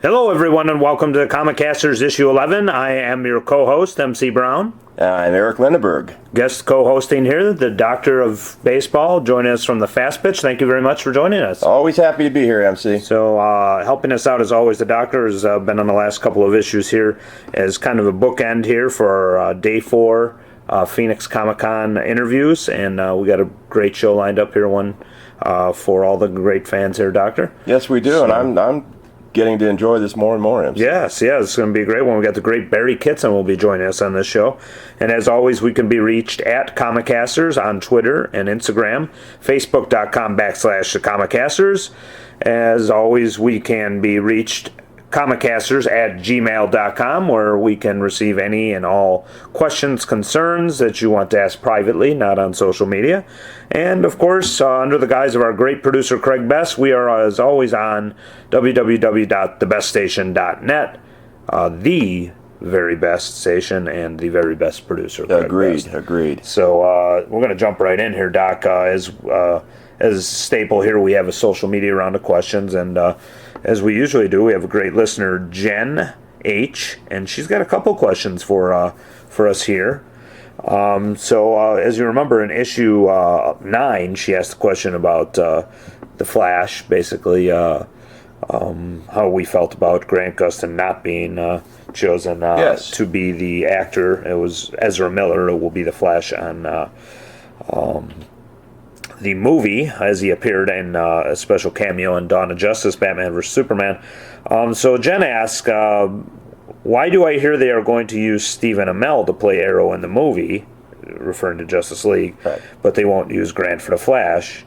Hello, everyone, and welcome to Comicasters Issue 11. I am your co-host, MC Brown. I'm Eric Lenaburg. Guest co-hosting here, the Doctor of Baseball, joining us from the Fast Pitch. Thank you very much for joining us. Always happy to be here, MC. So, helping us out, as always, the Doctor has been on the last couple of issues here as kind of a bookend here for our Day 4 Phoenix Comic-Con interviews, and we got a great show lined up here, one for all the great fans here, Doctor. Yes, we do, so, and I'm getting to enjoy this more and more, MC. Yes, it's going to be a great one. We got the great Barry Kitson will be joining us on this show. And as always, we can be reached at Comicasters on Twitter and Instagram, Facebook.com/the Comicasters. As always, we can be reached Comicasters@gmail.com, where we can receive any and all questions, concerns that you want to ask privately, not on social media. And of course, under the guise of our great producer Craig Best, we are as always on www.thebeststation.net, the very best station and the very best producer. Agreed. So we're going to jump right in here, Doc. As staple here, we have a social media round of questions, and as we usually do, we have a great listener, Jen H., and she's got a couple questions for us here. So as you remember, in issue 9, she asked a question about the Flash, basically how we felt about Grant Gustin not being chosen to be the actor. It was Ezra Miller who will be the Flash on the movie, as he appeared in a special cameo in Dawn of Justice, Batman vs. Superman. So Jen asks, why do I hear they are going to use Stephen Amell to play Arrow in the movie, referring to Justice League, right, but they won't use Grant for the Flash?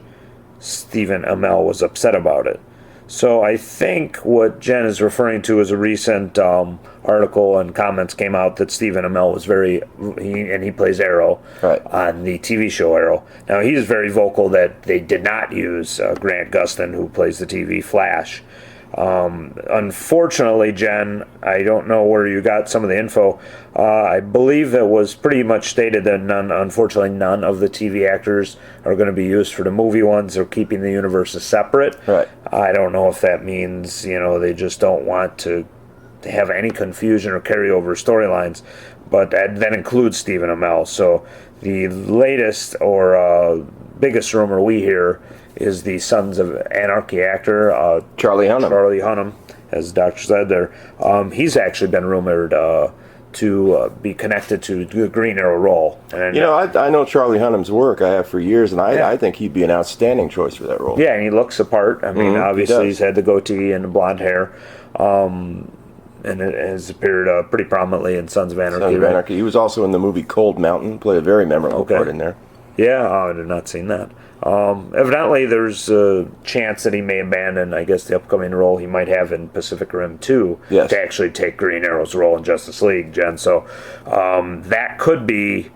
Stephen Amell was upset about it. So I think what Jen is referring to is a recent article and comments came out that Stephen Amell was he plays Arrow, right, on the TV show Arrow. Now he's very vocal that they did not use Grant Gustin, who plays the TV Flash. Unfortunately, Jen, I don't know where you got some of the info. I believe it was pretty much stated that unfortunately none of the TV actors are going to be used for the movie ones. They're keeping the universes separate. Right. I don't know if that means, they just don't want to have any confusion or carry over storylines, but that includes Stephen Amell. So the latest or biggest rumor we hear is the Sons of Anarchy actor, Charlie Hunnam, as the doctor said there. He's actually been rumored to be connected to the Green Arrow role. And, I know Charlie Hunnam's work. I have for years, and I think he'd be an outstanding choice for that role. Yeah, and he looks the part. I mean, obviously he's had the goatee and the blonde hair. And it has appeared pretty prominently in Sons of Anarchy. Sons of Anarchy. He was also in the movie Cold Mountain, played a very memorable part in there. Yeah, I had not seen that. Evidently, there's a chance that he may abandon, I guess, the upcoming role he might have in Pacific Rim 2 to actually take Green Arrow's role in Justice League, Jen. So that could be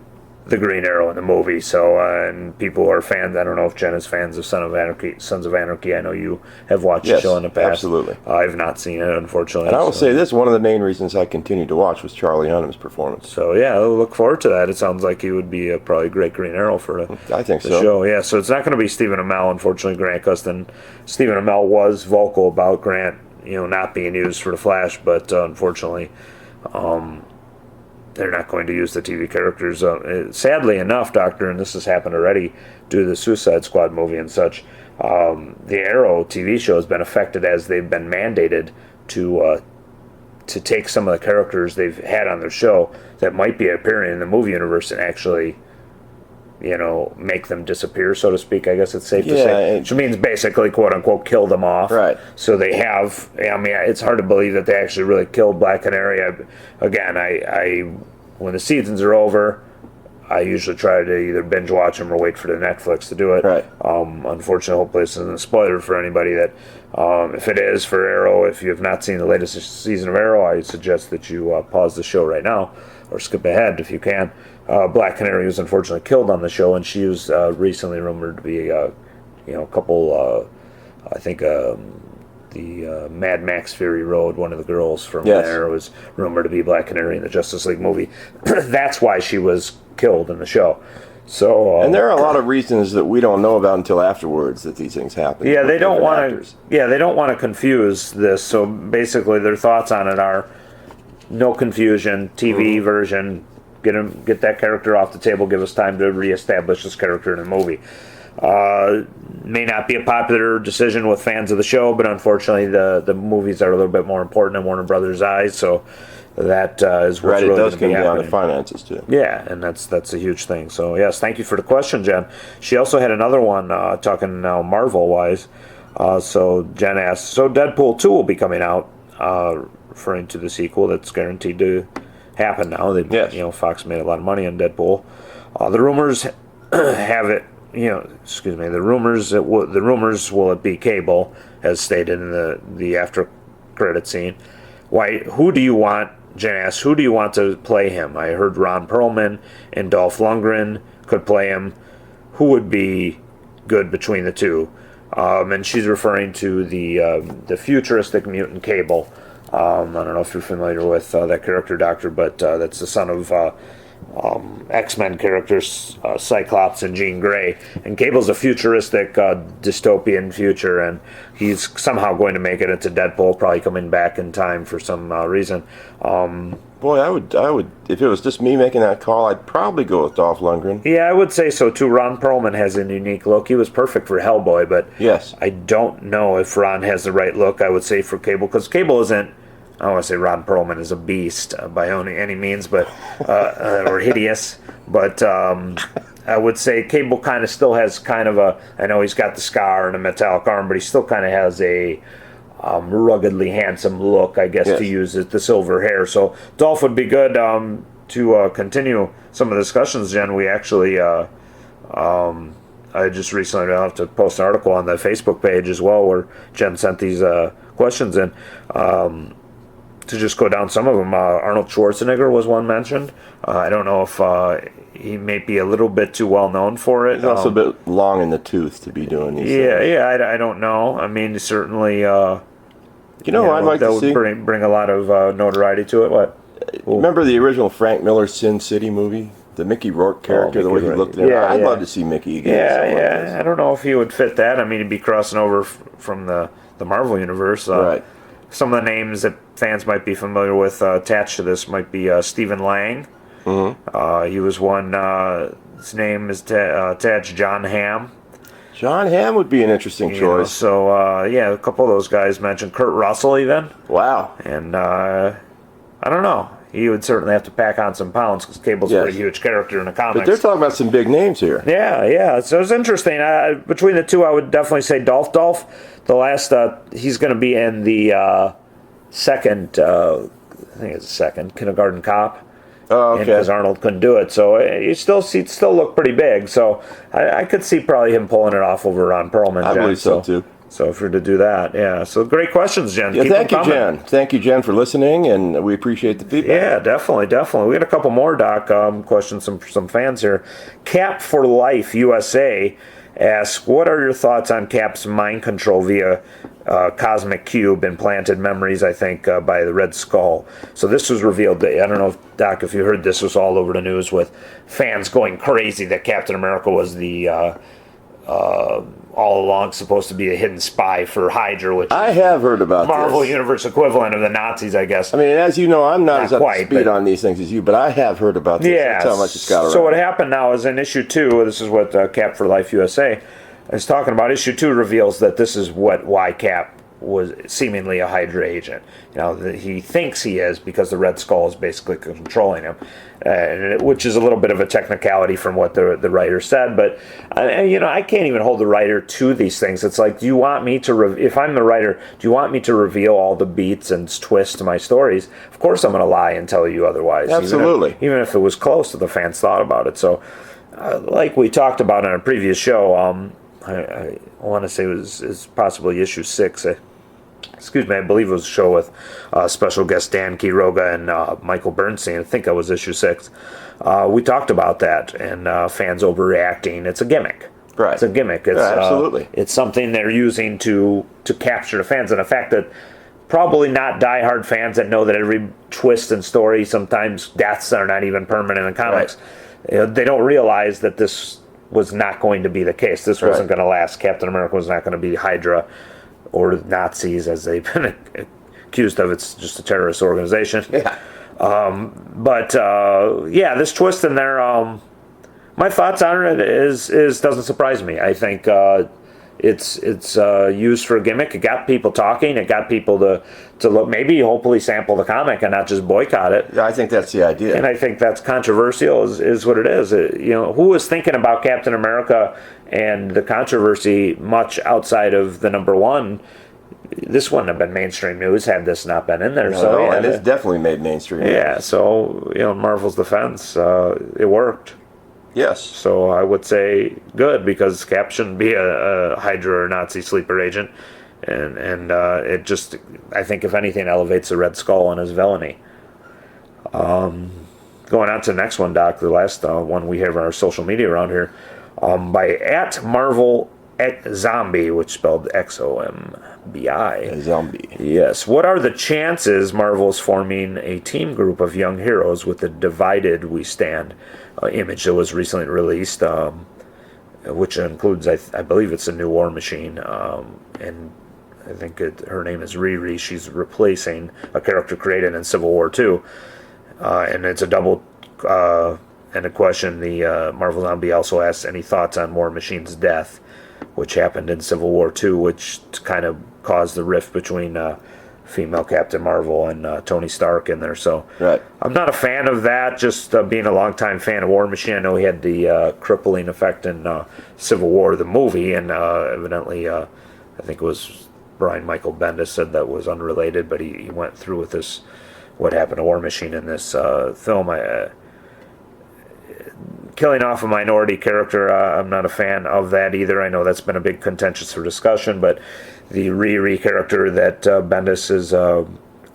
the Green Arrow in the movie. So, and people who are fans, I don't know if Jen is fans of Sons of Anarchy. I know you have watched the show in the past. Absolutely. I've not seen it, unfortunately. And I will say this, one of the main reasons I continued to watch was Charlie Hunnam's performance. So, yeah, I'll look forward to that. It sounds like he would be probably a great Green Arrow for I think the show. Yeah, so it's not going to be Stephen Amell, unfortunately, Grant Gustin. Stephen Amell was vocal about Grant, not being used for the Flash, but unfortunately, they're not going to use the TV characters. Sadly enough, Doctor, and this has happened already due to the Suicide Squad movie and such, the Arrow TV show has been affected as they've been mandated to take some of the characters they've had on their show that might be appearing in the movie universe and actually, make them disappear, so to speak. I guess it's safe to say. Which means basically, quote unquote, kill them off. Right. So they have. I mean, it's hard to believe that they actually really killed Black Canary. Again, when the seasons are over, I usually try to either binge watch them or wait for the Netflix to do it. Right. Unfortunately, hopefully this isn't a spoiler for anybody that, if it is for Arrow, if you have not seen the latest season of Arrow, I suggest that you pause the show right now or skip ahead if you can. Black Canary was unfortunately killed on the show, and she was recently rumored to be, a couple, I think, the Mad Max Fury Road, one of the girls from there was rumored to be Black Canary in the Justice League movie. That's why she was killed in the show. So and there are a lot of reasons that we don't know about until afterwards that these things happen. yeah, they don't want actors. to. Yeah, they don't want to confuse this. So basically, their thoughts on it are no confusion. TV version. Get that character off the table. Give us time to reestablish this character in the movie. May not be a popular decision with fans of the show, but unfortunately, the movies are a little bit more important in Warner Brothers' eyes. So that is what's Right, it really does going to come be down to happening. finances too. Yeah, and that's a huge thing. So yes, thank you for the question, Jen. She also had another one talking now Marvel wise. So Jen asked, so Deadpool 2 will be coming out, referring to the sequel that's guaranteed to happen now. Yes. Fox made a lot of money on Deadpool. The rumors have it. Excuse me. The rumors will it be Cable, as stated in the after credit scene. Why? Who do you want? Jen asked, who do you want to play him? I heard Ron Perlman and Dolph Lundgren could play him. Who would be good between the two? And she's referring to the futuristic mutant Cable. I don't know if you're familiar with that character, Doctor, but that's the son of X-Men characters, Cyclops and Jean Grey. And Cable's a futuristic dystopian future, and he's somehow going to make it into Deadpool, probably coming back in time for some reason. Boy, I would, if it was just me making that call, I'd probably go with Dolph Lundgren. Yeah, I would say so too. Ron Perlman has a unique look. He was perfect for Hellboy, but Yes. I don't know if Ron has the right look, I would say, for Cable, because Cable isn't, I don't want to say Ron Perlman is a beast by any means, but or hideous, but I would say Cable kind of still has kind of a, I know he's got the scar and a metallic arm, but he still kind of has a ruggedly handsome look, I guess, Yes. to use it, the silver hair. So Dolph would be good to continue some of the discussions, Jen. We actually, I just recently, I'll have to post an article on the Facebook page as well where Jen sent these questions in. To just go down some of them, Arnold Schwarzenegger was one mentioned. I don't know if he may be a little bit too well known for it. He's also a bit long in the tooth to be doing these things. Yeah, I don't know. I mean, certainly, I'd like that to would see. bring a lot of notoriety to it. What? Remember the original Frank Miller Sin City movie? The Mickey Rourke character, the way Mickey he Rourke. looked there. Yeah, I'd yeah. love to see Mickey again. Yeah, something like yeah. this. I don't know if he would fit that. I mean, he'd be crossing over from the Marvel universe. Right. Some of the names that fans might be familiar with attached to this might be Stephen Lang. Mm-hmm. He was one. His name is attached. John Hamm. John Hamm would be an interesting choice. So a couple of those guys mentioned. Kurt Russell even. Wow. And I don't know. He would certainly have to pack on some pounds because Cable's a pretty huge character in the comics. But they're talking about some big names here. Yeah. So it's interesting. Between the two, I would definitely say Dolph. The last, he's going to be in the second, I think it's the second, Kindergarten Cop. Oh, okay. Because Arnold couldn't do it. So he'd still look pretty big. So I could see probably him pulling it off over Ron Perlman. I Jen. believe so, too. So if you're to do that, yeah. So great questions, Jen. Yeah, Keep thank them you, coming. Jen. Thank you, Jen, for listening, and we appreciate the feedback. Yeah, definitely. We got a couple more, Doc, questions from some fans here. Cap for Life USA asks, what are your thoughts on Cap's mind control via cosmic cube implanted memories, I think, by the Red Skull? So this was revealed. I don't know, Doc, if you heard this was all over the news with fans going crazy that Captain America was the all along supposed to be a hidden spy for Hydra, which I have heard about Marvel this. Universe equivalent of the Nazis, I guess. I mean, as you know, I'm not as up quite, to speed but- on these things as you, but I have heard about this. Yeah. That's how much it's got around. So what happened now is in issue 2, this is what Cap for Life USA is talking about. Issue 2 reveals that this is why Cap was seemingly a Hydra agent. He thinks he is because the Red Skull is basically controlling him, which is a little bit of a technicality from what the writer said. But I can't even hold the writer to these things. It's like, do you want me to? If I'm the writer, do you want me to reveal all the beats and twists to my stories? Of course, I'm going to lie and tell you otherwise. Absolutely. Even if it was close to the fans thought about it. So, like we talked about in a previous show, I want to say it's possibly issue 6. I believe it was a show with special guest Dan Quiroga and Michael Bernstein. I think that was issue 6. We talked about that and fans overreacting. It's a gimmick. Right. It's a gimmick. It's, absolutely. It's something they're using to capture the fans, and the fact that probably not diehard fans that know that every twist and story, sometimes deaths are not even permanent in comics. Right. they don't realize that this was not going to be the case. This wasn't going to last. Captain America was not going to be Hydra or Nazis, as they've been accused of. It's just a terrorist organization. Yeah. But this twist in there, my thoughts on it is doesn't surprise me. I think it's used for a gimmick. It got people talking. It got people to look, maybe hopefully sample the comic and not just boycott it. Yeah, I think that's the idea. And I think that's controversial is what it is. Who was thinking about Captain America and the controversy much outside of the #1? This wouldn't have been mainstream news had this not been in there. And it's definitely made mainstream news. Yeah, so in Marvel's defense, it worked. Yes. So I would say good, because Cap shouldn't be a Hydra or Nazi sleeper agent, and it just, I think if anything, elevates the Red Skull and his villainy. Going on to the next one, Doc, the last one we have on our social media around here, by @Marvel Zombie, which spelled XOMBI. Zombie. Yes. What are the chances Marvel is forming a team group of young heroes with the Divided We Stand image that was recently released, which includes, I believe it's a new War Machine, and I think her name is Riri. She's replacing a character created in Civil War II, and it's a double and a question. The Marvel Zombie also asks any thoughts on War Machine's death, which happened in Civil War II, which kind of caused the rift between female Captain Marvel and Tony Stark in there. So I'm not a fan of that, just being a longtime fan of War Machine. I know he had the crippling effect in Civil War, the movie, and evidently I think it was Brian Michael Bendis said that was unrelated, but he went through with this, what happened to War Machine in this film. Killing off a minority character, I'm not a fan of that either. I know that's been a big contentious for discussion, but the Riri character that Bendis has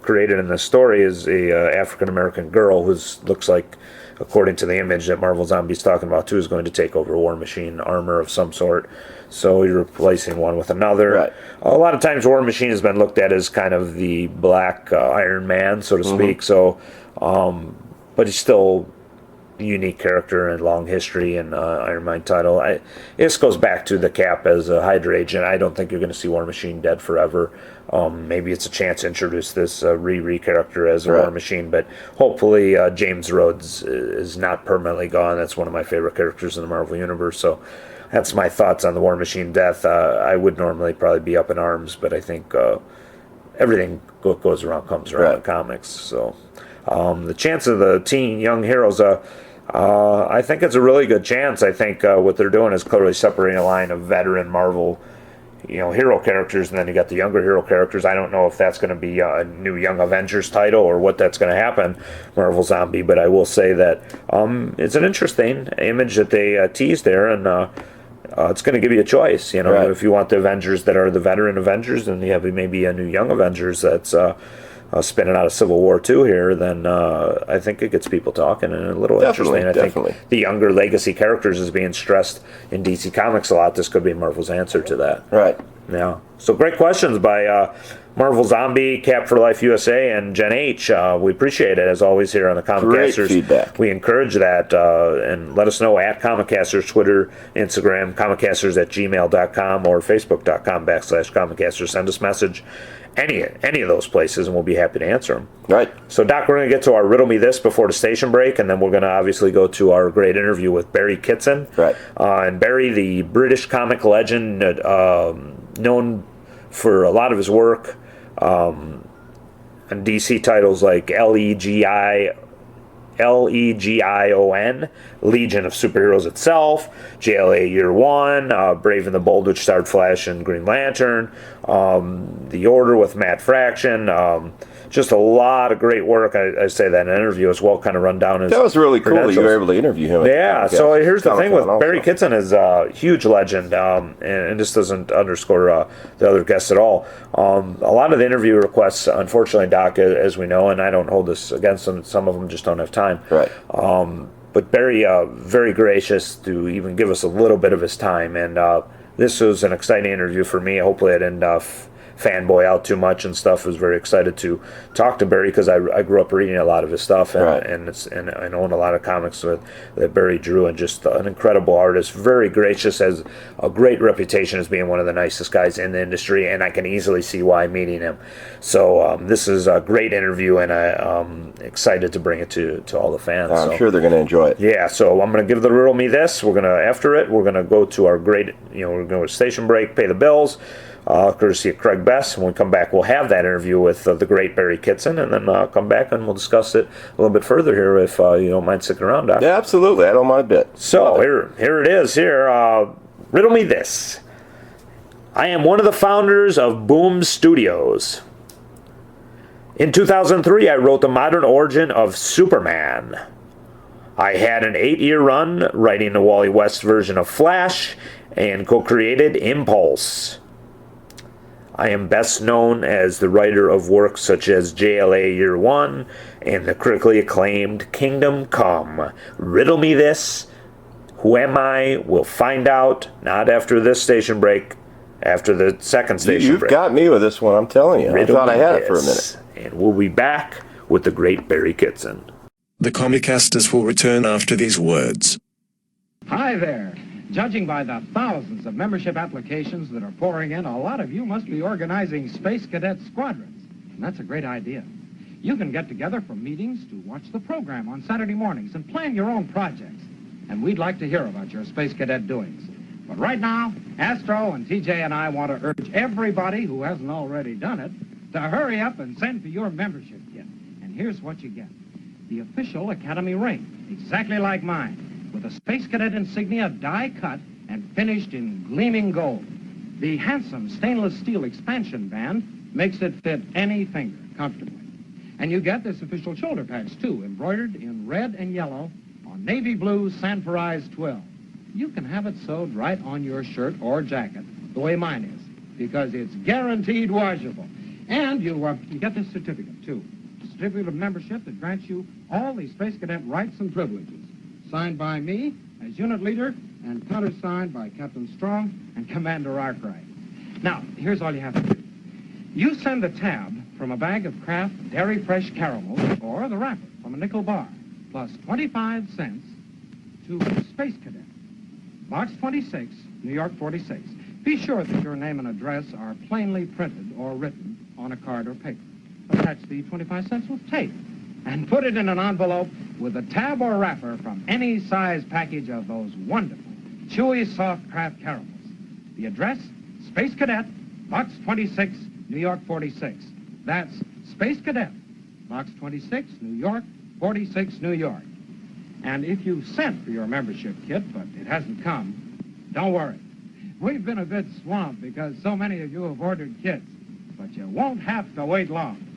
created in this story is a African-American girl who looks like, according to the image that Marvel Zombie's talking about too, is going to take over War Machine armor of some sort. So you're replacing one with another. A lot of times War Machine has been looked at as kind of the black Iron Man, so to speak. So, but he's still unique character and long history and Iron Man title. This goes back to the Cap as a Hydra agent. I don't think you're going to see War Machine dead forever. Maybe it's a chance to introduce this Riri character as a War Machine, but hopefully James Rhodes is not permanently gone. That's one of my favorite characters in the Marvel Universe, so that's my thoughts on the War Machine death. I would normally probably be up in arms, but I think everything goes around comes around in comics. So the chance of the teen young heroes, I think it's a really good chance. I think what they're doing is clearly separating a line of veteran Marvel, hero characters, and then you got the younger hero characters. I don't know if that's going to be a new Young Avengers title or what that's going to happen, Marvel Zombie, but I will say that it's an interesting image that they teased there, and it's going to give you a choice. If you want the Avengers that are the veteran Avengers, and you have maybe a new Young Avengers that's spinning out of Civil War II here, then I think it gets people talking and a little interesting. I think the younger legacy characters is being stressed in DC Comics a lot. This could be Marvel's answer to that. Yeah. So great questions by Marvel Zombie, Cap for Life USA, and Jen H. We appreciate it, as always, here on the Comicasters. Great feedback. We encourage that, and let us know at Comicasters, Twitter, Instagram, comicasters@gmail.com, or facebook.com/Comicasters. Send us a message. Any of those places, and we'll be happy to answer them. So, Doc, we're going to get to our Riddle Me This before the station break, and then we're going to obviously go to our great interview with Barry Kitson. And Barry, the British comic legend, known for a lot of his work on DC titles like L.E.G.I.O.N, Legion of Superheroes itself, JLA Year One, Brave and the Bold, which starred Flash and Green Lantern, The Order with Matt Fraction, just a lot of great work. I say that in an interview as well, kind of run down his That was really cool that you were able to interview him. Yeah, so here's the thing with Barry Kitson is a huge legend, and this doesn't underscore the other guests at all. A lot of the interview requests, unfortunately, Doc, as we know, and I don't hold this against them, some of them just don't have time. But Barry, very gracious to even give us a little bit of his time, and this was an exciting interview for me. Hopefully I didn't fanboy out too much and stuff. I was very excited to talk to Barry because I grew up reading a lot of his stuff, and Right. and I own a lot of comics that Barry drew, and just an incredible artist, very gracious, has a great reputation as being one of the nicest guys in the industry, and I can easily see why meeting him. So this is a great interview, and I'm excited to bring it to all the fans. I'm So, sure they're going to enjoy it. yeah, so I'm going to give the Riddle Me This. We're going to, after it, we're going to go to our great, we're going to station break, pay the bills, courtesy of Craig Best. When we come back, we'll have that interview with the great Barry Kitson, and then come back and we'll discuss it a little bit further here if you don't mind sticking around, Doc. Yeah, absolutely. I don't mind a bit. So here it is. Riddle Me This. I am one of the founders of Boom Studios. In 2003, I wrote the modern origin of Superman. I had an 8-year run writing the Wally West version of Flash and co-created Impulse. I am best known as the writer of works such as JLA Year One and the critically acclaimed Kingdom Come. Riddle me this. Who am I? We'll find out, not after this station break, after the second station You've break. got me with this one, I'm telling you. Riddle I thought I me had it for a this. minute. And we'll be back with the great Barry Kitson. The Comicasters will return after these words. Hi there. Judging by the thousands of membership applications that are pouring in, a lot of you must be organizing Space Cadet squadrons. And that's a great idea. You can get together for meetings to watch the program on Saturday mornings and plan your own projects. And we'd like to hear about your Space Cadet doings. But right now, Astro and TJ and I want to urge everybody who hasn't already done it to hurry up and send for your membership kit. And here's what you get. The official Academy ring, exactly like mine, with a Space Cadet insignia die-cut and finished in gleaming gold. The handsome stainless steel expansion band makes it fit any finger comfortably. And you get this official shoulder patch, too, embroidered in red and yellow on navy blue Sanforized twill. You can have it sewed right on your shirt or jacket, the way mine is, because it's guaranteed washable. And you get this certificate, too. A certificate of membership that grants you all the Space Cadet rights and privileges. Signed by me as unit leader and countersigned by Captain Strong and Commander Arkwright. Now, here's all you have to do. You send the tab from a bag of Kraft Dairy Fresh caramels or the wrapper from a nickel bar, plus 25 cents to Space Cadet, Box 26, New York 46. Be sure that your name and address are plainly printed or written on a card or paper. Attach the 25 cents with tape and put it in an envelope with a tab or wrapper from any size package of those wonderful, chewy, soft Kraft caramels. The address, Space Cadet, Box 26, New York 46. That's Space Cadet, Box 26, New York 46, New York. And if you sent for your membership kit, but it hasn't come, don't worry. We've been a bit swamped because so many of you have ordered kits, but you won't have to wait long.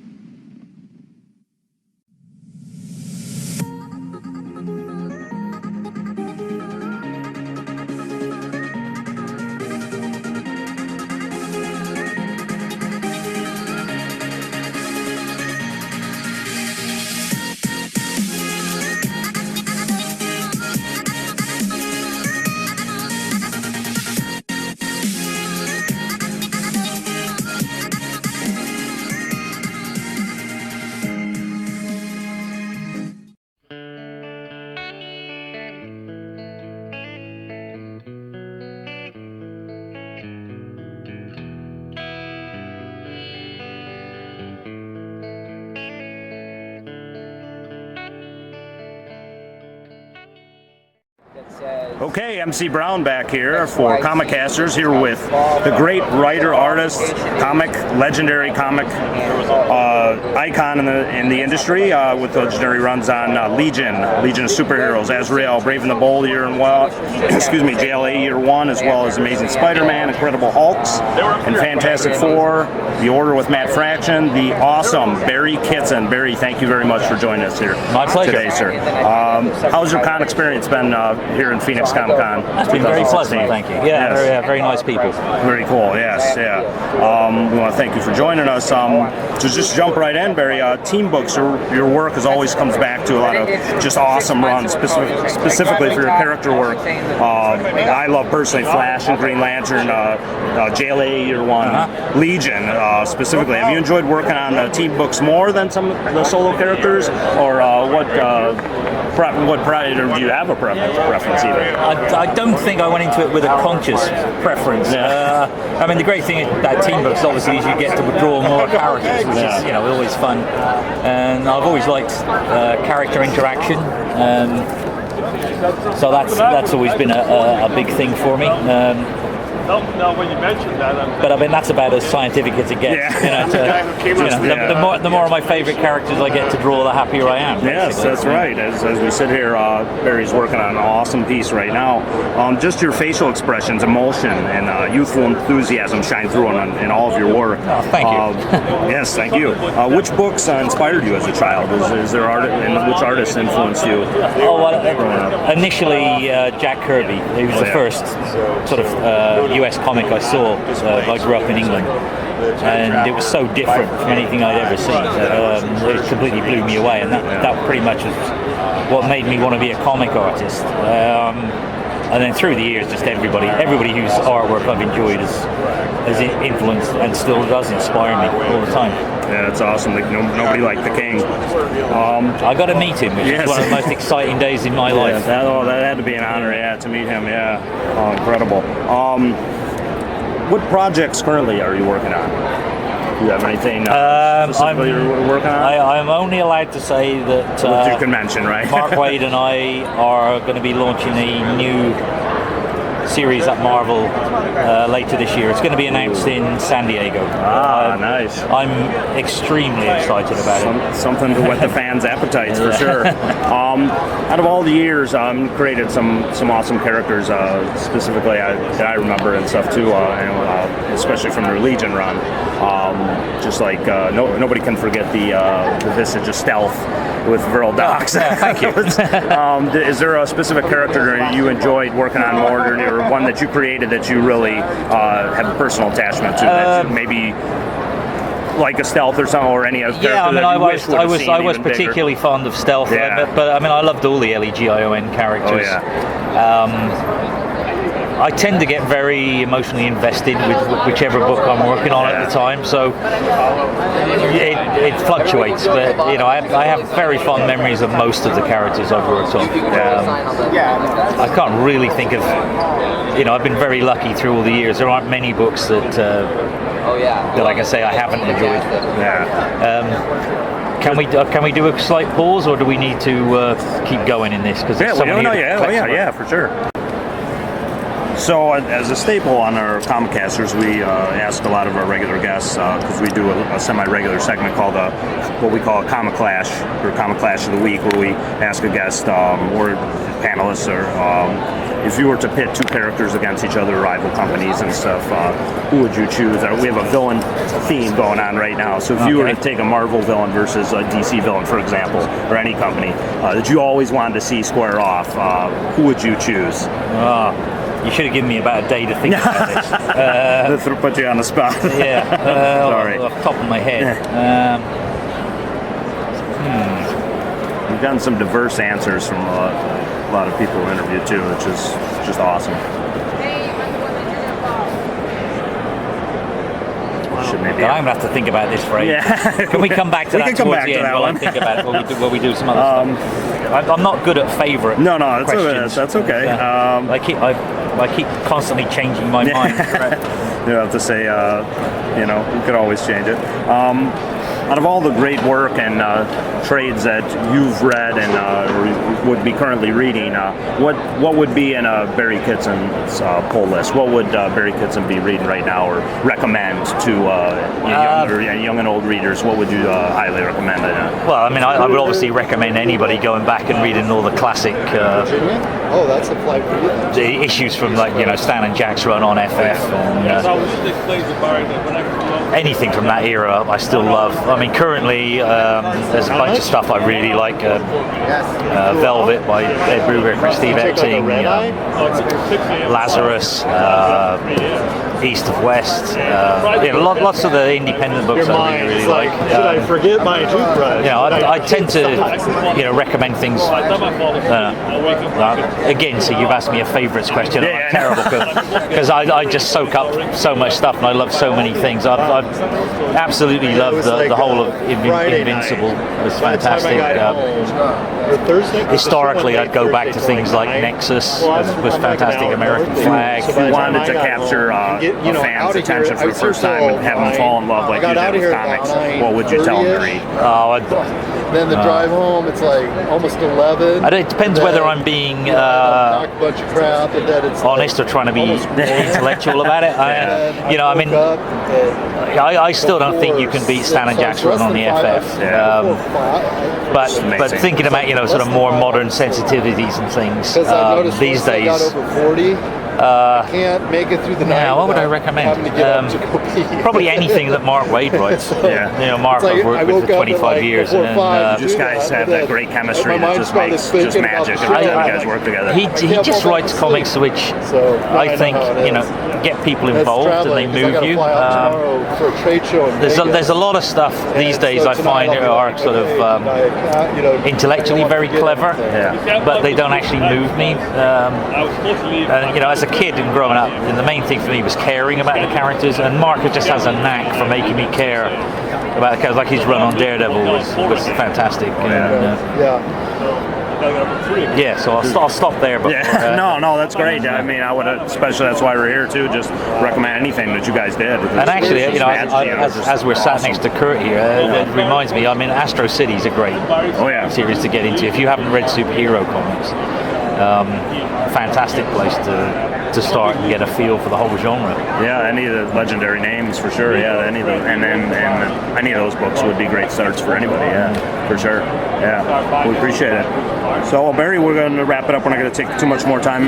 Okay, MC Brown back here for Comicasters, here with the great writer, artist, legendary comic icon in the industry with legendary runs on Legion of Superheroes, Azrael, Brave and the Bold JLA Year One, as well as Amazing Spider-Man, Incredible Hulks, and Fantastic Four, The Order with Matt Fraction, the awesome Barry Kitson. Barry, thank you very much for joining us here. My pleasure. Today, sir. How's your con experience been here in Phoenix Comic Con? It's been very pleasant, thank you. Yeah, Yes. very nice people. Very cool, yes, yeah. We want to thank you for joining us. To just jump jump right in, Barry. Team books, your work always comes back to a lot of just awesome runs, specifically for your character work. I love personally Flash and Green Lantern, JLA Year One, Legion specifically. Have you enjoyed working on team books more than some of the solo characters, or what do you have a preference either? I don't think I went into it with a conscious preference. I mean, the great thing about team books obviously is you get to draw more characters, which is always fun. And I've always liked character interaction. So that's always been a big thing for me. No, when you mentioned that, but I mean that's about as scientific as it gets. The more of my favourite characters I get to draw, the happier I am. Yes, that's right. As we sit here, Barry's working on an awesome piece right now. Just your facial expressions, emotion, and youthful enthusiasm shine through in all of your work. Oh, thank you. Yes, thank you. Which books inspired you as a child? Is there art, and which artists influenced you? Initially Jack Kirby. He was the first sort of US comic I saw. I grew up in England, and it was so different from anything I'd ever seen. It completely blew me away, and that pretty much was what made me want to be a comic artist. And then through the years, just everybody whose artwork I've enjoyed has influenced and still does inspire me all the time. Yeah, it's awesome. Like, nobody like the King. I got to meet him, which is one of the most exciting days in my life. That had to be an honor, to meet him. Yeah, incredible. What projects currently are you working on? Do you have anything specifically you're working on? I'm only allowed to say that you can mention, right? Mark Waid and I are going to be launching a new series at Marvel later this year. It's going to be announced in San Diego. Nice. I'm extremely excited about it. Something to whet the fans' appetites for sure. Out of all the years, created some awesome characters, specifically that I remember and stuff too, especially from their Legion run. Just like nobody can forget the Visage of Stealth with Viral Docs. Thank you. Is there a specific character that you enjoyed working on more, or one that you created that you really have a personal attachment to, that you maybe like a Stealth or something, or any other character? Yeah, I mean, that I was particularly fond of Stealth, but I mean, I loved all the L.E.G.I.O.N. characters. Oh, yeah. I tend to get very emotionally invested with whichever book I'm working on at the time, so it fluctuates. But I have very fond memories of most of the characters I've worked on. I can't really think of. I've been very lucky through all the years. There aren't many books that like I say, I haven't enjoyed. Can we do a slight pause, or do we need to keep going in this? Because for sure. So, as a staple on our Comicasters, we ask a lot of our regular guests, because we do a semi-regular segment called what we call a Comic Clash, or Comic Clash of the Week, where we ask a guest or panelists, or if you were to pit two characters against each other, rival companies and stuff, who would you choose? We have a villain theme going on right now, so if you were to take a Marvel villain versus a DC villain, for example, or any company that you always wanted to see square off, who would you choose? You should have given me about a day to think about this. This put you on the spot. Sorry. Off the top of my head. We've gotten some diverse answers from a lot of people who interviewed too, which is just awesome. I'm going to have to think about this phrase. Can we come back to that towards the end while I think about it, while we do some other stuff? I'm not good at favourite questions. That's okay. I keep constantly changing my mind. You have to say, you could always change it. Out of all the great work and trades that you've read and or would be currently reading, what would be in a Barry Kitson's pull list? What would Barry Kitson be reading right now, or recommend to young and old readers? What would you highly recommend? Well, I mean, I would obviously recommend anybody going back and reading all the classic that's a flight for you. the issues from Stan and Jack's run on FF and anything from that era I still love. I mean, currently there's a bunch of stuff I really like. Velvet by Ed Brubaker and Steve Epting, Lazarus, East of West. Lots of the independent books I really like. Should I forget my toothbrush? I tend to recommend things. Again, so you've asked me a favourites question. I'm terrible because I just soak up so much stuff and I love so many things. I've absolutely loved the whole of Invincible. It was fantastic. Historically, I'd go back to things like Nexus. Was fantastic. American Flag. If you wanted to capture a fan's attention for the first time and have them fall in love like you did with comics, what would you tell them to read? Then the drive home, it's like almost 11. It depends whether I'm being talk a bunch of crap, and then it's honest or trying to be intellectual about it. I still don't think you can beat Stan and Jack's run on the FF. But thinking about sort of more modern sensitivities and things these days. I can't make it through the night. What would I recommend? Probably anything that Mark Wade writes. Mark I've worked with for 25 years. You guys have that great chemistry that just makes just magic every time you guys work together. He just writes comics which I think get people involved and they move you. There's a lot of stuff these days I find are sort of intellectually very clever, but they don't actually move me. As a kid and growing up, the main thing for me was caring about the characters, and Mark just has a knack for making me care about the characters. Like his run on Daredevil was fantastic. So I'll stop there. But, no, that's great. I mean, I would, especially that's why we're here too. Just recommend anything that you guys did. And actually, as we're sat next to Kurt here, it reminds me. I mean, Astro City is a great series to get into if you haven't read superhero comics. Fantastic place to start and get a feel for the whole genre. Yeah, any of the legendary names for sure. Yeah, any of those, and any of those books would be great starts for anybody. Yeah, for sure. Yeah, we appreciate it. So, Barry, we're going to wrap it up. We're not going to take too much more time.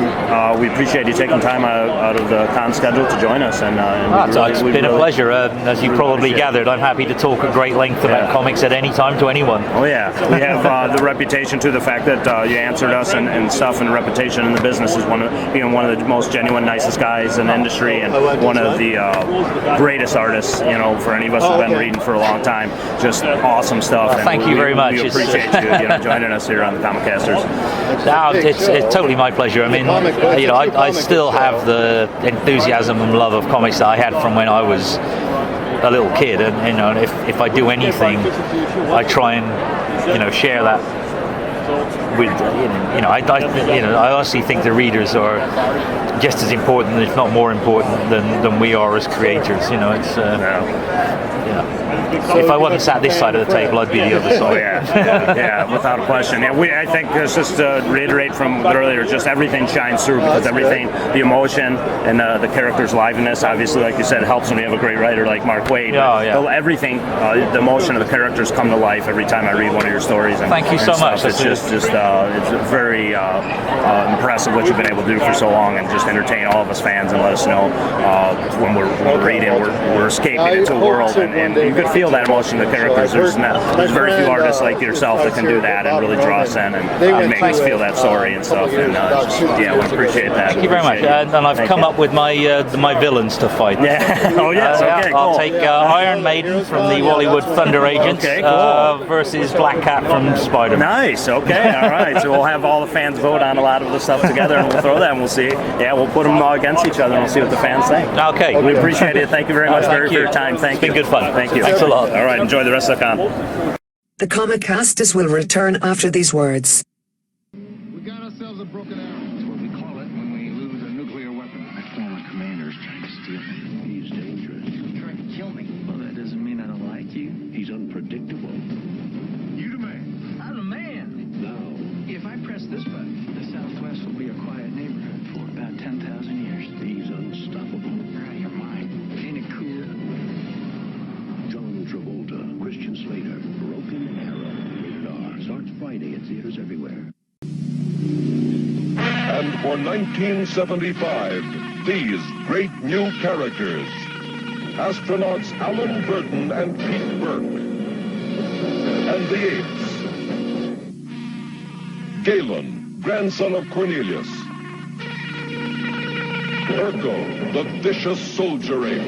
We appreciate you taking time out of the con schedule to join us. It's been a pleasure. As you probably gathered, I'm happy to talk at great length about comics at any time to anyone. Oh yeah, we have the reputation to the fact that you answered us and stuff, and reputation in the business is being one of the most genuine, nicest guys in the industry, and one of the greatest artists. For any of us who've been reading for a long time, just awesome stuff. Thank you very much. We appreciate you joining us here on the Comicasters. It's totally my pleasure. I mean, I still have the enthusiasm and love of comics that I had from when I was a little kid, and if I do anything, I try and share that with I honestly think the readers are just as important, if not more important, than we are as creators. It's if I wasn't sat this side of the table, I'd be the other side. Yeah, without a question. Yeah, I think just to reiterate from earlier, just everything shines through because everything, the emotion and the character's liveliness, obviously, like you said, helps when you have a great writer like Mark Wade. Everything, the emotion of the characters come to life every time I read one of your stories. Thank you so much. It's just it's very impressive what you've been able to do for so long and just entertain all of us fans and let us know when we're reading, we're escaping into a world, and you could feel that emotion in the characters. There's very few artists like yourself that can do that and really draw us in and make us feel that story and stuff. And we appreciate that. Thank you very much. And I've come up with my villains to fight. Yeah. Oh yes. Okay. Cool. I'll take Iron Maiden from the Hollywood Thunder Agents versus Black Cat from Spider-Man. Nice. Okay. All right. So we'll have all the fans vote on a lot of the stuff together, and we'll throw that and we'll see. Yeah, we'll put them all against each other and we'll see what the fans think. Okay. We appreciate it. Thank you very much, Barry, for your time. Thank you. It's been good fun. Thank you. Thanks a lot. All right. Enjoy the rest of the con. The Comicasters will return after these words. We got ourselves a broken arrow. That's what we call it when we lose a nuclear weapon. My former commander's trying to steal me. He's dangerous. He's trying to kill me. Well, that doesn't mean I don't like you. He's unpredictable. You the man. I'm the man. Now, if I press this button, the Southwest will be a quiet neighborhood for about 10,000 years. He's unstoppable. You're out of your mind. Ain't it cool? John Travolta, Christian Slater, Broken Arrow, rated R. Starts Friday at theaters everywhere. And for 1975, these great new characters. Astronauts Alan Burton and Pete Burke. And the apes. Galen, grandson of Cornelius. Urko, the vicious soldier ape,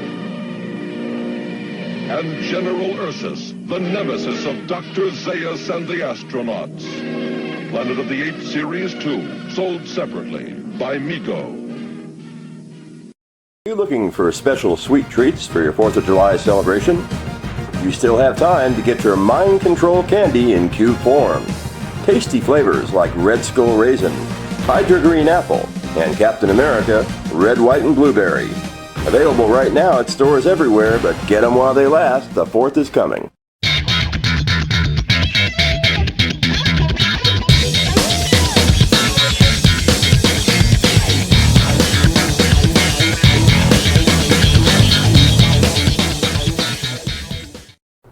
and General Ursus, the nemesis of Dr. Zaius and the astronauts. Planet of the Apes Series 2, sold separately by Mego. Are you looking for special sweet treats for your 4th of July celebration? You still have time to get your mind control candy in cube form. Tasty flavors like Red Skull Raisin, Hydra Green Apple, and Captain America Red, White, and Blueberry. Available right now at stores everywhere, but get them while they last. The 4th is coming.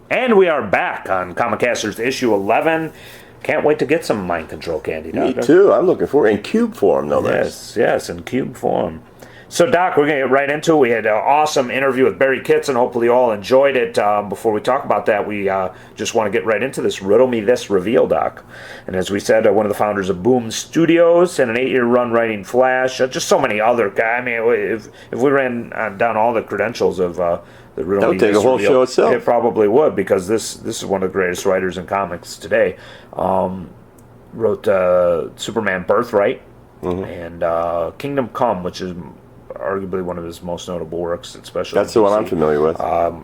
And we are back on Comicasters issue 11. Can't wait to get some mind control candy, Doctor. Me too. I'm looking for it in cube form, no less. Yes, in cube form. So, Doc, we're going to get right into it. We had an awesome interview with Barry Kitson. Hopefully you all enjoyed it. Before we talk about that, we just want to get right into this Riddle Me This reveal, Doc. And as we said, one of the founders of Boom Studios and an 8-year run writing Flash. Just so many other guys. I mean, if we ran down all the credentials of the Riddle that Me would take This a whole reveal, show itself. It probably would, because this is one of the greatest writers in comics today. Wrote Superman Birthright and Kingdom Come, which is arguably one of his most notable works, especially. That's the one I'm familiar with.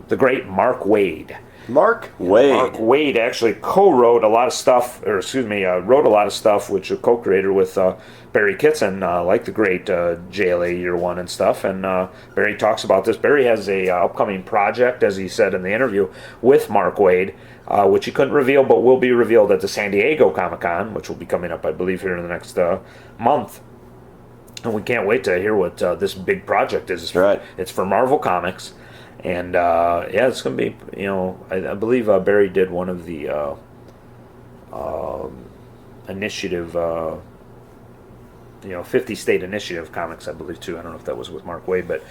The great Mark Waid. Mark Waid actually co-wrote a lot of stuff, or excuse me, wrote a lot of stuff, which a co-creator with Barry Kitson, like the great JLA Year One and stuff. And Barry talks about this. Barry has a upcoming project, as he said in the interview, with Mark Waid, which he couldn't reveal, but will be revealed at the San Diego Comic-Con, which will be coming up, I believe, here in the next month. And we can't wait to hear what this big project is. Right. It's for Marvel Comics. And, yeah, it's going to be, I believe Barry did one of the initiative, 50-state initiative comics, I believe, too. I don't know if that was with Mark Waid, but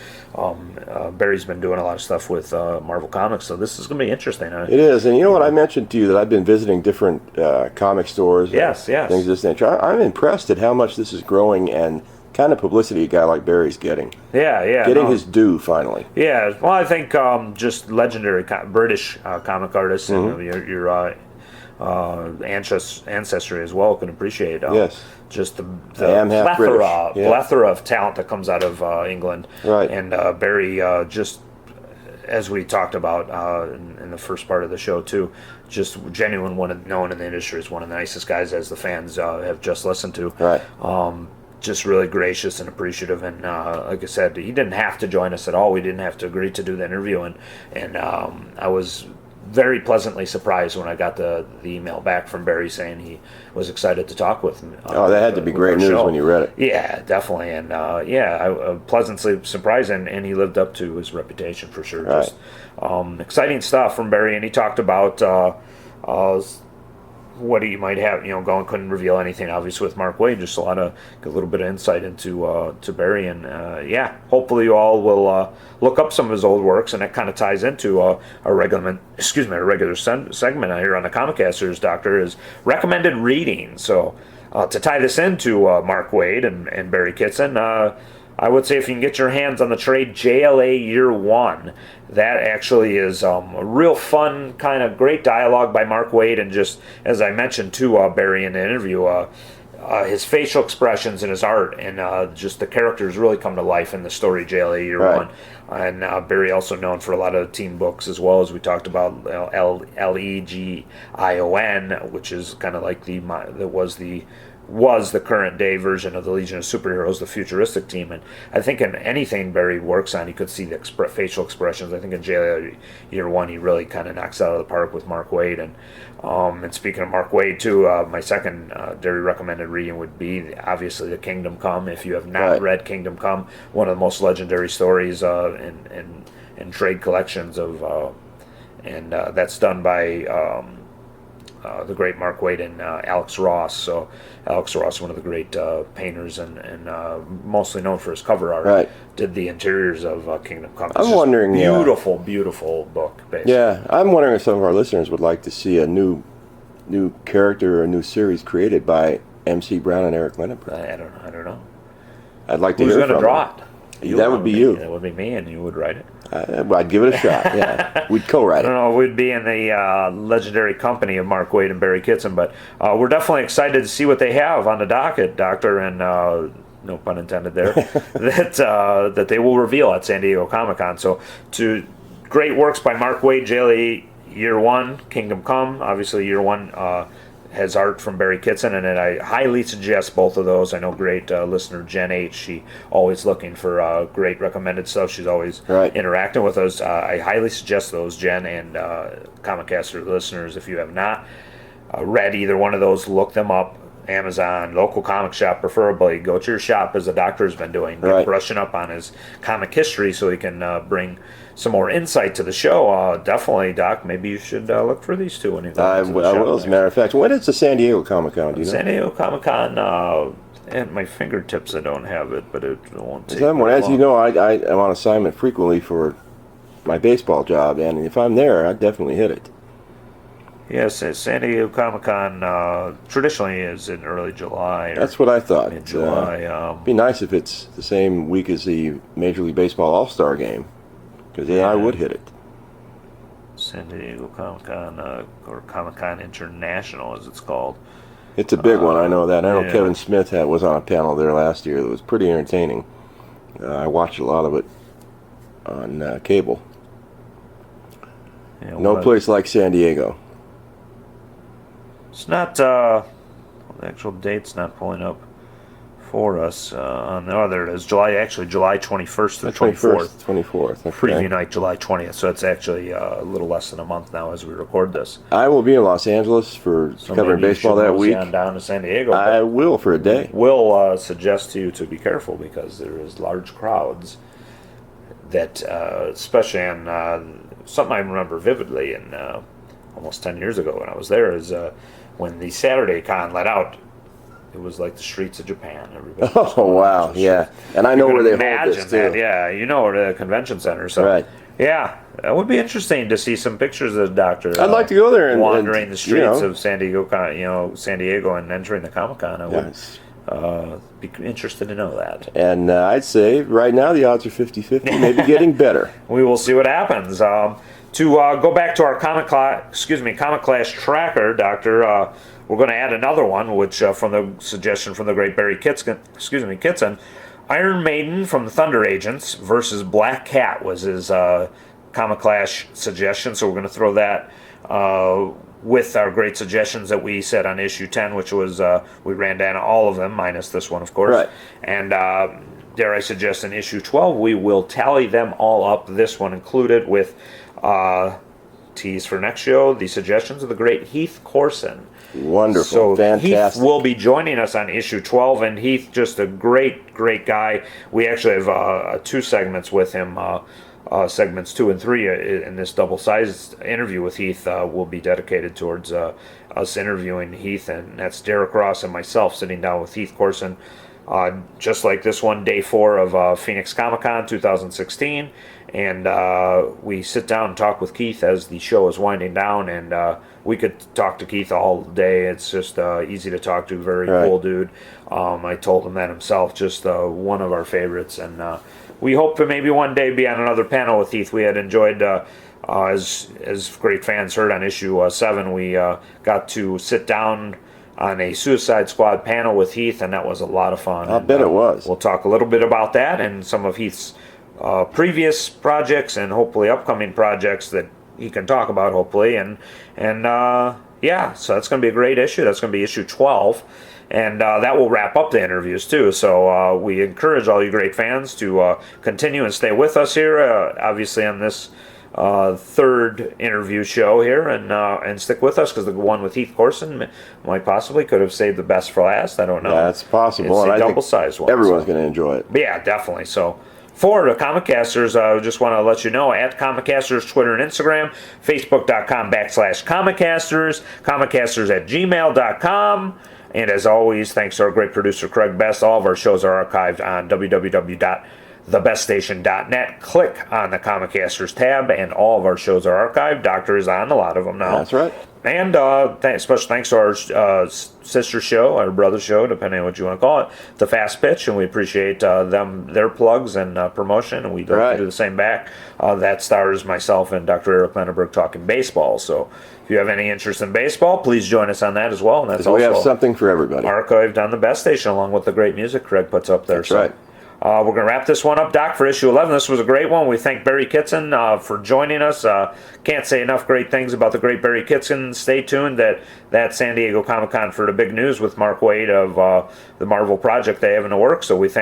Barry's been doing a lot of stuff with Marvel Comics, so this is going to be interesting. It is, and you know what I mentioned to you, that I've been visiting different comic stores. Yes. Things of this nature. I'm impressed at how much this is growing and kind of publicity a guy like Barry's getting. Getting his due, finally. Yeah, well, I think just legendary British comic artists and your ancestry as well can appreciate just the plethora of talent that comes out of England. Right. And Barry, just as we talked about in the first part of the show too, just genuine, known in the industry as one of the nicest guys, as the fans have just listened to. Right. Just really gracious and appreciative, and like I said, he didn't have to join us at all. We didn't have to agree to do the interview, and I was very pleasantly surprised when I got the email back from Barry saying he was excited to talk with me. That had to be great news when you read it. Yeah, definitely, and I pleasantly surprised, and he lived up to his reputation for sure. Right. Just exciting stuff from Barry, and he talked about what he might have, going, couldn't reveal anything, obviously, with Mark Waid, just a little bit of insight into to Barry, and hopefully you all will look up some of his old works, and that kind of ties into a regular segment here on the Comicasters, Doctor, is recommended reading. So to tie this into Mark Waid and Barry Kitson, I would say if you can get your hands on the trade JLA Year One, that actually is a real fun, kind of great dialogue by Mark Waid, and just, as I mentioned to Barry in the interview, his facial expressions and his art, and just the characters really come to life in the story JLA Year One. And Barry also known for a lot of team books, as well as we talked about L.E.G.I.O.N, which is kind of like was the current day version of the Legion of Superheroes, the futuristic team. And I think in anything Barry works on, you could see the facial expressions. I think in JLA Year One, he really kind of knocks it out of the park with Mark Waid. And speaking of Mark Waid, too, my second very recommended reading would be obviously the Kingdom Come. If you have not read Kingdom Come, one of the most legendary stories in trade collections of, and that's done by the great Mark Waid and Alex Ross. So Alex Ross, one of the great painters and mostly known for his cover art, did the interiors of Kingdom Come. I'm wondering, beautiful book. Basically. Yeah, I'm wondering if some of our listeners would like to see a new character or a new series created by MC Brown and Eric Lenaburg. I don't know. I'd like to Who's hear from going to draw it? That would be you. That would be me, and you would write it. I'd give it a shot. Yeah, we'd co-write I don't it. know. We'd be in the legendary company of Mark Waid and Barry Kitson, but we're definitely excited to see what they have on the docket, Doctor, and no pun intended there, that they will reveal at San Diego Comic-Con. So, to great works by Mark Waid, JLA Year One, Kingdom Come. Obviously, Year One has art from Barry Kitson, and I highly suggest both of those. I know great listener Jen H. She always looking for great recommended stuff. She's always interacting with us. I highly suggest those, Jen, and Comicaster listeners. If you have not read either one of those, look them up. Amazon, local comic shop preferably. Go to your shop, as the Doctor's been doing, brushing up on his comic history so he can bring some more insight to the show. Definitely, Doc, maybe you should look for these two when you go I to the will, shop as a matter of fact. When is the San Diego Comic-Con? Do you know? San Diego Comic-Con, at my fingertips I don't have it, but it won't take As you know, I am on assignment frequently for my baseball job, and if I'm there, I'd definitely hit it. Yes, San Diego Comic-Con traditionally is in early July. That's what I thought. Mid-July. It'd be nice if it's the same week as the Major League Baseball All-Star Game, because then I would hit it. San Diego Comic-Con, or Comic-Con International, as it's called. It's a big one, I know that. I know yeah. Kevin Smith was on a panel there last year that was pretty entertaining. I watched a lot of it on cable. Yeah, no place like San Diego. It's not, the actual date's not pulling up for us. There it is. July 21st to the 24th. 24th. Okay. Preview night, July 20th. So it's actually a little less than a month now as we record this. I will be in Los Angeles for covering baseball that week. Down to San Diego. I will for a day. We'll suggest to you to be careful because there is large crowds that, especially on something I remember vividly in almost 10 years ago when I was there, is when the Saturday Con let out. It was like the streets of Japan. Everybody wow, yeah. And I know where they hold this, too. That, yeah, you know, the convention center. So, right. Yeah, that would be interesting to see some pictures of the Doctor. I'd like to go there and wandering the streets of San Diego, San Diego, and entering the Comic-Con. I would be interested to know that. And I'd say right now the odds are 50-50, maybe getting better. We will see what happens. To go back to our Comic Clash tracker, Doctor. We're going to add another one, which from the suggestion from the great Barry Kitson, Iron Maiden from the Thunder Agents versus Black Cat was his Comic Clash suggestion. So we're going to throw that with our great suggestions that we said on issue 10, which was we ran down all of them minus this one, of course. Right. And dare I suggest in issue 12 we will tally them all up. This one included with tease for next show the suggestions of the great Heath Corson. Wonderful, so fantastic. Heath will be joining us on issue 12, and Heath, just a great guy. We actually have 2 segments with him. Segments 2 and 3 in this double-sized interview with Heath will be dedicated towards us interviewing Heath, and that's Derek Ross and myself sitting down with Heath Corson. Just like this one, day 4 of Phoenix Comic-Con 2016, and we sit down and talk with Keith as the show is winding down, and we could talk to Keith all day. It's just easy to talk to, very cool dude. I told him that himself, just one of our favorites, and we hope to maybe one day be on another panel with Heath. We had enjoyed, as great fans heard on issue 7, we got to sit down on a Suicide Squad panel with Heath, and that was a lot of fun. I bet it was. We'll talk a little bit about that and some of Heath's previous projects and hopefully upcoming projects that he can talk about, hopefully. And yeah, so that's going to be a great issue. That's going to be issue 12. And that will wrap up the interviews, too. So we encourage all you great fans to continue and stay with us here, obviously on this third interview show here, and stick with us, because the one with Heath Corson might possibly could have saved the best for last. I don't know. That's possible. It's a double-sized one. Everyone's going to enjoy it. But yeah, definitely. So for the Comicasters, I just want to let you know, at Comicasters, Twitter and Instagram, Facebook.com/Comicasters, Comicasters@gmail.com. And as always, thanks to our great producer, Craig Best. All of our shows are archived on thebeststation.net. Click on the Comicasters tab, and all of our shows are archived. Doctor is on a lot of them now. That's right. And special thanks to our sister show, our brother show, depending on what you want to call it, The Fast Pitch, and we appreciate their plugs and promotion, and we'd like to do the same back. That stars myself and Dr. Eric Lenaburg talking baseball. So if you have any interest in baseball, please join us on that as well. And that's also we have something for everybody. Archived on the Best Station, along with the great music Craig puts up there. That's right. We're going to wrap this one up, Doc, for issue 11. This was a great one. We thank Barry Kitson for joining us. Can't say enough great things about the great Barry Kitson. Stay tuned that San Diego Comic-Con for the big news with Mark Waid of the Marvel project they have in the works. So we thank